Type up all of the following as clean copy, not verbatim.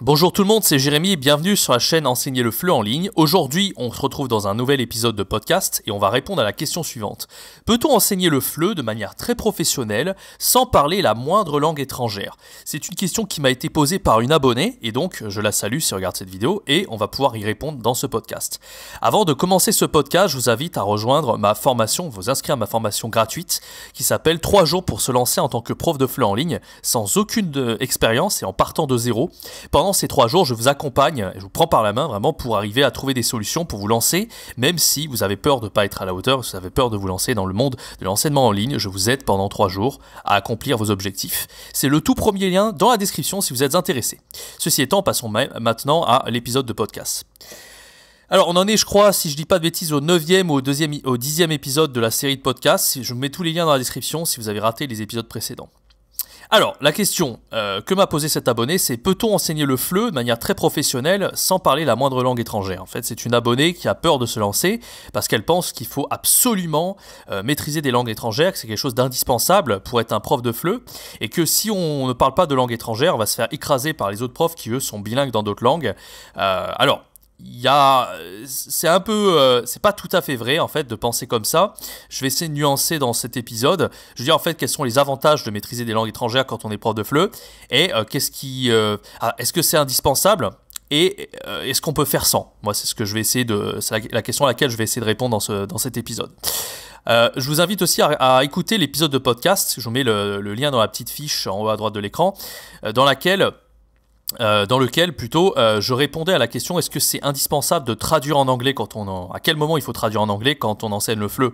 Bonjour tout le monde, c'est Jérémy et bienvenue sur la chaîne Enseigner le FLE en ligne. Aujourd'hui, on se retrouve dans un nouvel épisode de podcast et on va répondre à la question suivante. Peut-on enseigner le FLE de manière très professionnelle sans parler la moindre langue étrangère? C'est une question qui m'a été posée par une abonnée et donc je la salue si elle regarde cette vidéo et on va pouvoir y répondre dans ce podcast. Avant de commencer ce podcast, je vous invite à rejoindre ma formation, vous inscrire à ma formation gratuite qui s'appelle 3 jours pour se lancer en tant que prof de FLE en ligne sans aucune expérience et en partant de zéro. Pendant ces 3 jours, je vous accompagne, je vous prends par la main vraiment pour arriver à trouver des solutions pour vous lancer, même si vous avez peur de ne pas être à la hauteur, si vous avez peur de vous lancer dans le monde de l'enseignement en ligne, je vous aide pendant 3 jours à accomplir vos objectifs. C'est le tout premier lien dans la description si vous êtes intéressé. Ceci étant, passons maintenant à l'épisode de podcast. Alors on en est, je crois, si je dis pas de bêtises, au 9e ou au 10e épisode de la série de podcasts. Je vous mets tous les liens dans la description si vous avez raté les épisodes précédents. Alors, la question que m'a posée cet abonné, c'est peut-on enseigner le FLE de manière très professionnelle sans parler la moindre langue étrangère? En fait, c'est une abonnée qui a peur de se lancer parce qu'elle pense qu'il faut absolument maîtriser des langues étrangères, que c'est quelque chose d'indispensable pour être un prof de FLE et que si on ne parle pas de langue étrangère, on va se faire écraser par les autres profs qui, eux, sont bilingues dans d'autres langues. C'est un peu, c'est pas tout à fait vrai en fait de penser comme ça. Je vais essayer de nuancer dans cet épisode. Je veux dire en fait quels sont les avantages de maîtriser des langues étrangères quand on est prof de FLE et est-ce que c'est indispensable et est-ce qu'on peut faire sans? Moi c'est ce que je vais essayer c'est la question à laquelle je vais essayer de répondre dans cet épisode. Je vous invite aussi à écouter l'épisode de podcast. Je vous mets le lien dans la petite fiche en haut à droite de l'écran, dans lequel je répondais à la question est-ce que c'est indispensable de traduire en anglais à quel moment il faut traduire en anglais quand on enseigne le FLE,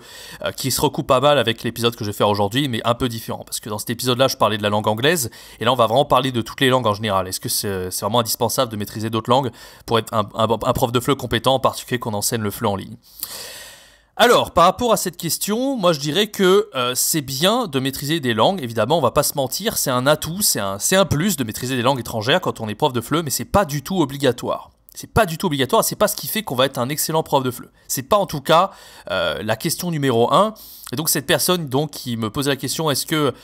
qui se recoupe pas mal avec l'épisode que je vais faire aujourd'hui, mais un peu différent parce que dans cet épisode-là je parlais de la langue anglaise et là on va vraiment parler de toutes les langues en général. Est-ce que c'est vraiment indispensable de maîtriser d'autres langues pour être un prof de FLE compétent, en particulier qu'on enseigne le FLE en ligne? Alors, par rapport à cette question, moi je dirais que c'est bien de maîtriser des langues, évidemment on va pas se mentir, c'est un atout, c'est un plus de maîtriser des langues étrangères quand on est prof de FLE, mais c'est pas du tout obligatoire. C'est pas du tout obligatoire, c'est pas ce qui fait qu'on va être un excellent prof de FLE. C'est pas en tout cas la question numéro 1. Et donc cette personne qui me posait la question, est-ce que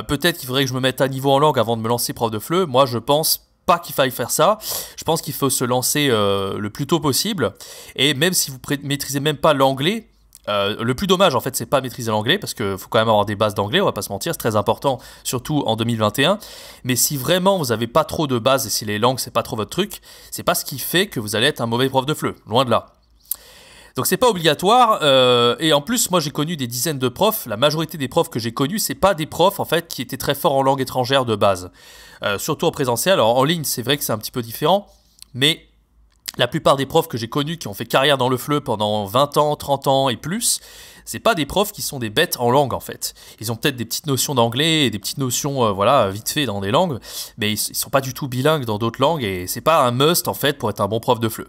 peut-être qu'il faudrait que je me mette à niveau en langue avant de me lancer prof de FLE? Moi je pense pas qu'il faille faire ça. Je pense qu'il faut se lancer le plus tôt possible. Et même si vous maîtrisez même pas l'anglais, le plus dommage en fait c'est pas maîtriser l'anglais parce qu'il faut quand même avoir des bases d'anglais, on va pas se mentir, c'est très important surtout en 2021, mais si vraiment vous avez pas trop de bases et si les langues c'est pas trop votre truc, c'est pas ce qui fait que vous allez être un mauvais prof de FLE, loin de là. Donc c'est pas obligatoire et en plus moi j'ai connu des dizaines de profs, la majorité des profs que j'ai connus c'est pas des profs en fait qui étaient très forts en langue étrangère de base, surtout en présentiel. Alors en ligne c'est vrai que c'est un petit peu différent, mais la plupart des profs que j'ai connus qui ont fait carrière dans le FLE pendant 20 ans, 30 ans et plus, c'est pas des profs qui sont des bêtes en langue en fait. Ils ont peut-être des petites notions d'anglais et des petites notions vite fait dans des langues, mais ils sont pas du tout bilingues dans d'autres langues et c'est pas un must en fait pour être un bon prof de FLE.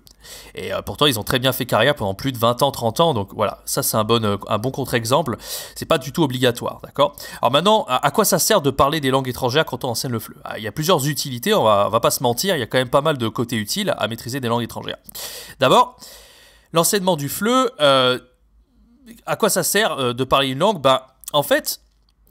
Et pourtant ils ont très bien fait carrière pendant plus de 20 ans, 30 ans, donc voilà, ça c'est un bon contre-exemple, c'est pas du tout obligatoire, d'accord? Alors maintenant, à quoi ça sert de parler des langues étrangères quand on enseigne le FLE? Il y a plusieurs utilités, on va pas se mentir, il y a quand même pas mal de côtés utiles à maîtriser des langues étrangères. D'abord, l'enseignement du FLE, à quoi ça sert de parler une langue? En fait,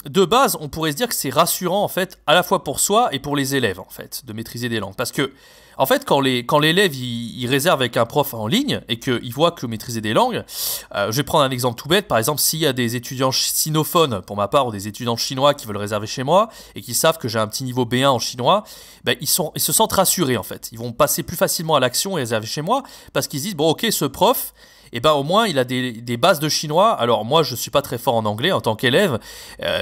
de base, on pourrait se dire que c'est rassurant en fait, à la fois pour soi et pour les élèves en fait, de maîtriser des langues. Parce que, en fait, quand l'élève il réserve avec un prof en ligne et qu'il voit que maîtriser des langues, je vais prendre un exemple tout bête. Par exemple, s'il y a des étudiants sinophones pour ma part ou des étudiants chinois qui veulent réserver chez moi et qui savent que j'ai un petit niveau B1 en chinois, ils se sentent rassurés en fait. Ils vont passer plus facilement à l'action et réserver chez moi parce qu'ils se disent bon ok, ce prof, au moins il a des bases de chinois. Alors moi je suis pas très fort en anglais en tant qu'élève,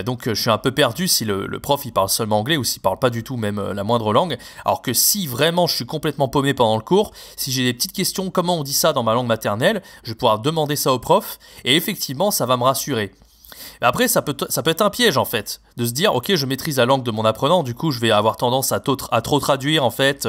donc je suis un peu perdu si le prof il parle seulement anglais ou s'il parle pas du tout même la moindre langue. Alors que si vraiment je suis complètement paumé pendant le cours, si j'ai des petites questions, comment on dit ça dans ma langue maternelle, je vais pouvoir demander ça au prof et effectivement ça va me rassurer. Après, ça peut être un piège en fait, de se dire ok je maîtrise la langue de mon apprenant, du coup je vais avoir tendance à trop traduire en fait,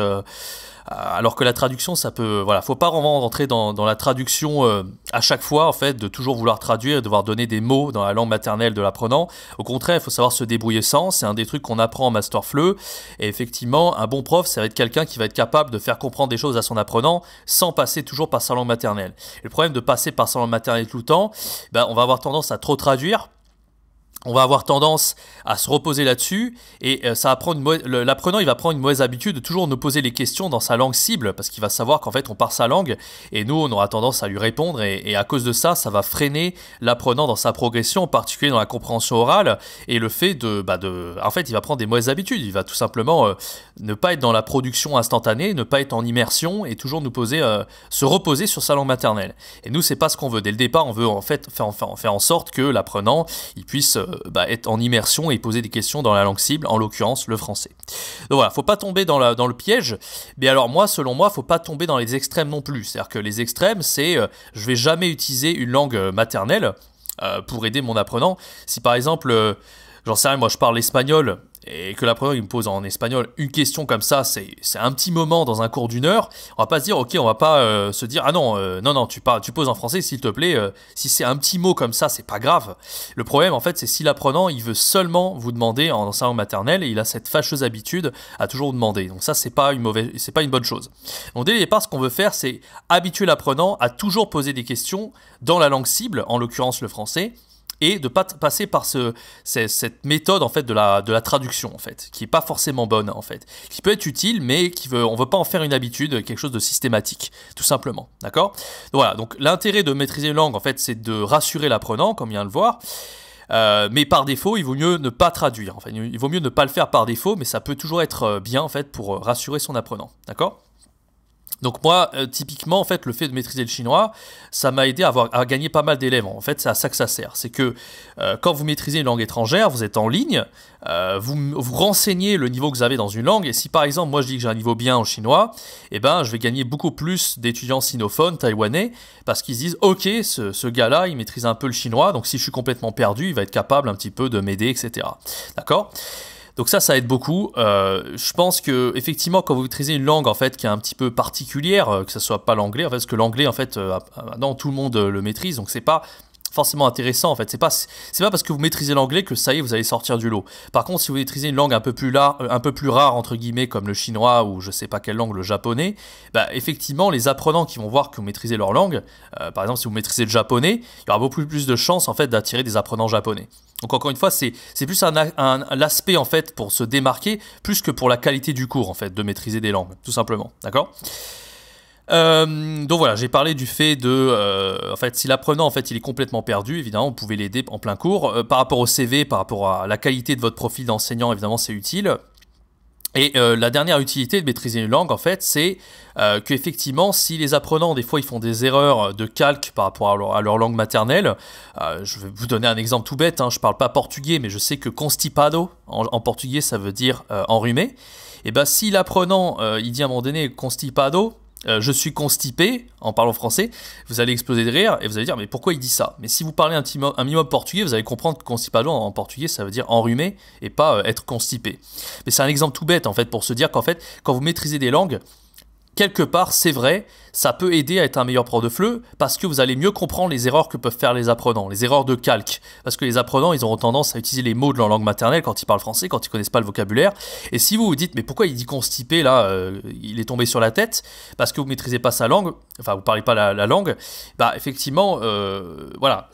alors que la traduction ça peut, faut pas vraiment rentrer dans la traduction à chaque fois en fait, de toujours vouloir traduire et devoir donner des mots dans la langue maternelle de l'apprenant. Au contraire, il faut savoir se débrouiller sans, c'est un des trucs qu'on apprend en Master FLE et effectivement un bon prof ça va être quelqu'un qui va être capable de faire comprendre des choses à son apprenant sans passer toujours par sa langue maternelle. Et le problème de passer par sa langue maternelle tout le temps, on va avoir tendance à trop traduire on va avoir tendance à se reposer là-dessus et ça va prendre l'apprenant il va prendre une mauvaise habitude de toujours nous poser les questions dans sa langue cible parce qu'il va savoir qu'en fait on parle sa langue et nous on aura tendance à lui répondre et à cause de ça va freiner l'apprenant dans sa progression, en particulier dans la compréhension orale et le fait en fait il va prendre des mauvaises habitudes, il va tout simplement ne pas être dans la production instantanée, ne pas être en immersion et toujours se reposer sur sa langue maternelle. Et nous c'est pas ce qu'on veut. Dès le départ on veut en fait faire en sorte que l'apprenant il puisse être en immersion et poser des questions dans la langue cible, en l'occurrence le français. Donc voilà, faut pas tomber dans le piège, mais alors selon moi, faut pas tomber dans les extrêmes non plus. C'est-à-dire que les extrêmes, c'est je vais jamais utiliser une langue maternelle pour aider mon apprenant. Si par exemple, j'en sais rien, moi je parle l'espagnol, et que l'apprenant il me pose en espagnol une question comme ça, c'est un petit moment dans un cours d'1 heure, on va pas se dire ok, on va pas se dire ah non, non, tu poses en français s'il te plaît, si c'est un petit mot comme ça, c'est pas grave. Le problème en fait c'est si l'apprenant il veut seulement vous demander en sa langue maternelle et il a cette fâcheuse habitude à toujours vous demander, donc ça c'est pas une bonne chose. Donc dès le départ ce qu'on veut faire c'est habituer l'apprenant à toujours poser des questions dans la langue cible, en l'occurrence le français, et de pas passer par cette méthode en fait de la traduction en fait, qui est pas forcément bonne en fait, qui peut être utile mais on veut pas en faire une habitude, quelque chose de systématique, tout simplement, d'accord ? Donc voilà, donc l'intérêt de maîtriser une langue en fait, c'est de rassurer l'apprenant, comme il vient de le voir. Mais par défaut, il vaut mieux ne pas traduire. Enfin, il vaut mieux ne pas le faire par défaut, mais ça peut toujours être bien en fait pour rassurer son apprenant, d'accord ? Donc moi, typiquement, en fait, le fait de maîtriser le chinois, ça m'a aidé à gagner pas mal d'élèves. En fait, c'est à ça que ça sert. C'est que quand vous maîtrisez une langue étrangère, vous êtes en ligne, vous renseignez le niveau que vous avez dans une langue. Et si par exemple, moi je dis que j'ai un niveau bien en chinois, eh ben, je vais gagner beaucoup plus d'étudiants sinophones, taïwanais, parce qu'ils se disent, ok, ce gars-là, il maîtrise un peu le chinois, donc si je suis complètement perdu, il va être capable un petit peu de m'aider, etc. D'accord ? Donc ça aide beaucoup. Je pense que effectivement, quand vous maîtrisez une langue en fait qui est un petit peu particulière, que ce soit pas l'anglais, en fait, parce que l'anglais en fait, maintenant tout le monde le maîtrise, donc c'est pas forcément intéressant en fait. C'est pas parce que vous maîtrisez l'anglais que ça y est, vous allez sortir du lot. Par contre, si vous maîtrisez une langue un peu plus rare entre guillemets, comme le chinois ou je sais pas quelle langue, le japonais, bah effectivement, les apprenants qui vont voir que vous maîtrisez leur langue, par exemple si vous maîtrisez le japonais, il y aura beaucoup plus de chances en fait d'attirer des apprenants japonais. Donc encore une fois, c'est plus l'aspect en fait pour se démarquer, plus que pour la qualité du cours en fait, de maîtriser des langues, tout simplement, d'accord ? Donc voilà, j'ai parlé du fait de, en fait, si l'apprenant en fait il est complètement perdu, évidemment, vous pouvez l'aider en plein cours. Par rapport au CV, par rapport à la qualité de votre profil d'enseignant, évidemment, c'est utile. Et la dernière utilité de maîtriser une langue, en fait, c'est qu'effectivement, si les apprenants, des fois, ils font des erreurs de calque par rapport à leur langue maternelle, je vais vous donner un exemple tout bête, hein, je parle pas portugais, mais je sais que constipado, en portugais, ça veut dire enrhumé. Et ben, si l'apprenant, il dit à un moment donné constipado, je suis constipé, en parlant français, vous allez exploser de rire et vous allez dire mais pourquoi il dit ça ? Mais si vous parlez un minimum portugais, vous allez comprendre que constipado en portugais ça veut dire enrhumé et pas être constipé. Mais c'est un exemple tout bête en fait pour se dire qu'en fait quand vous maîtrisez des langues, quelque part, c'est vrai, ça peut aider à être un meilleur prof de FLE parce que vous allez mieux comprendre les erreurs que peuvent faire les apprenants, les erreurs de calque. Parce que les apprenants, ils auront tendance à utiliser les mots de leur langue maternelle quand ils parlent français, quand ils connaissent pas le vocabulaire. Et si vous vous dites, mais pourquoi il dit constipé là, il est tombé sur la tête parce que vous maîtrisez pas sa langue, enfin vous parlez pas la langue, bah effectivement, voilà,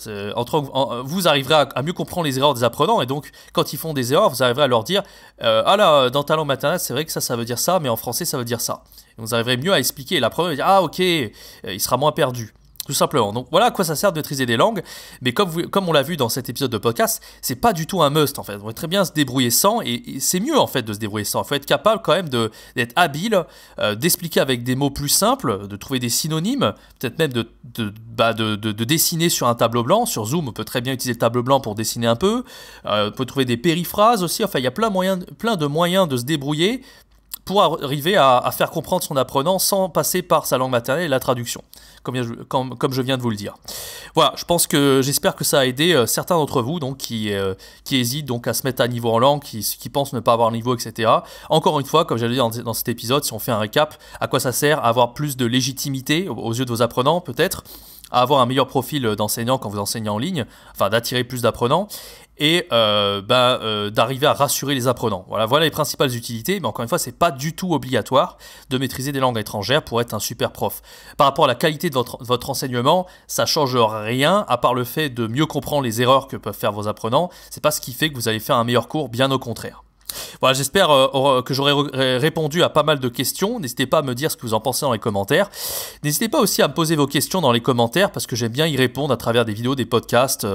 vous arriverez à mieux comprendre les erreurs des apprenants et donc quand ils font des erreurs, vous arriverez à leur dire, ah là, dans ta langue maternelle, c'est vrai que ça veut dire ça, mais en français, ça veut dire ça. Vous arriverez mieux à expliquer. Et l'apprenant va dire ah ok, il sera moins perdu. Tout simplement. Donc voilà à quoi ça sert de maîtriser des langues. Mais comme on l'a vu dans cet épisode de podcast, c'est pas du tout un must en fait. On va très bien se débrouiller sans et c'est mieux en fait de se débrouiller sans. Il faut être capable quand même d'être habile, d'expliquer avec des mots plus simples, de trouver des synonymes, peut-être même de dessiner sur un tableau blanc. Sur Zoom, on peut très bien utiliser le tableau blanc pour dessiner un peu. On peut trouver des périphrases aussi. Enfin, il y a plein de moyens de se débrouiller pour arriver à faire comprendre son apprenant sans passer par sa langue maternelle et la traduction, comme je viens de vous le dire. Voilà, j'espère que ça a aidé certains d'entre vous donc, qui hésitent donc, à se mettre à niveau en langue, qui pensent ne pas avoir le niveau, etc. Encore une fois, comme j'allais dire dans cet épisode, si on fait un récap, à quoi ça sert ? À avoir plus de légitimité aux yeux de vos apprenants peut-être, à avoir un meilleur profil d'enseignant quand vous enseignez en ligne, enfin d'attirer plus d'apprenants, et d'arriver à rassurer les apprenants. Voilà les principales utilités, mais encore une fois, c'est pas du tout obligatoire de maîtriser des langues étrangères pour être un super prof. Par rapport à la qualité de votre enseignement, ça change rien, à part le fait de mieux comprendre les erreurs que peuvent faire vos apprenants. C'est pas ce qui fait que vous allez faire un meilleur cours, bien au contraire. Voilà, j'espère que j'aurai répondu à pas mal de questions. N'hésitez pas à me dire ce que vous en pensez dans les commentaires. N'hésitez pas aussi à me poser vos questions dans les commentaires, parce que j'aime bien y répondre à travers des vidéos, des podcasts,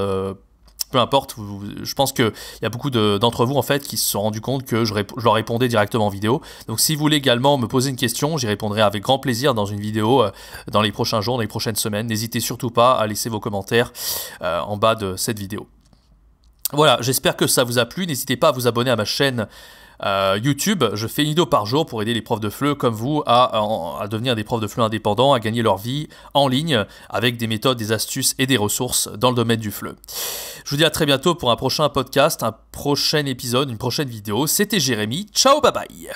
peu importe. Je pense qu'il y a beaucoup d'entre vous en fait qui se sont rendus compte que je leur répondais directement en vidéo. Donc si vous voulez également me poser une question, j'y répondrai avec grand plaisir dans une vidéo dans les prochains jours, dans les prochaines semaines. N'hésitez surtout pas à laisser vos commentaires en bas de cette vidéo. Voilà, j'espère que ça vous a plu. N'hésitez pas à vous abonner à ma chaîne YouTube. Je fais une vidéo par jour pour aider les profs de FLE comme vous à devenir des profs de FLE indépendants, à gagner leur vie en ligne avec des méthodes, des astuces et des ressources dans le domaine du FLE. Je vous dis à très bientôt pour un prochain podcast, un prochain épisode, une prochaine vidéo. C'était Jérémy. Ciao, bye bye.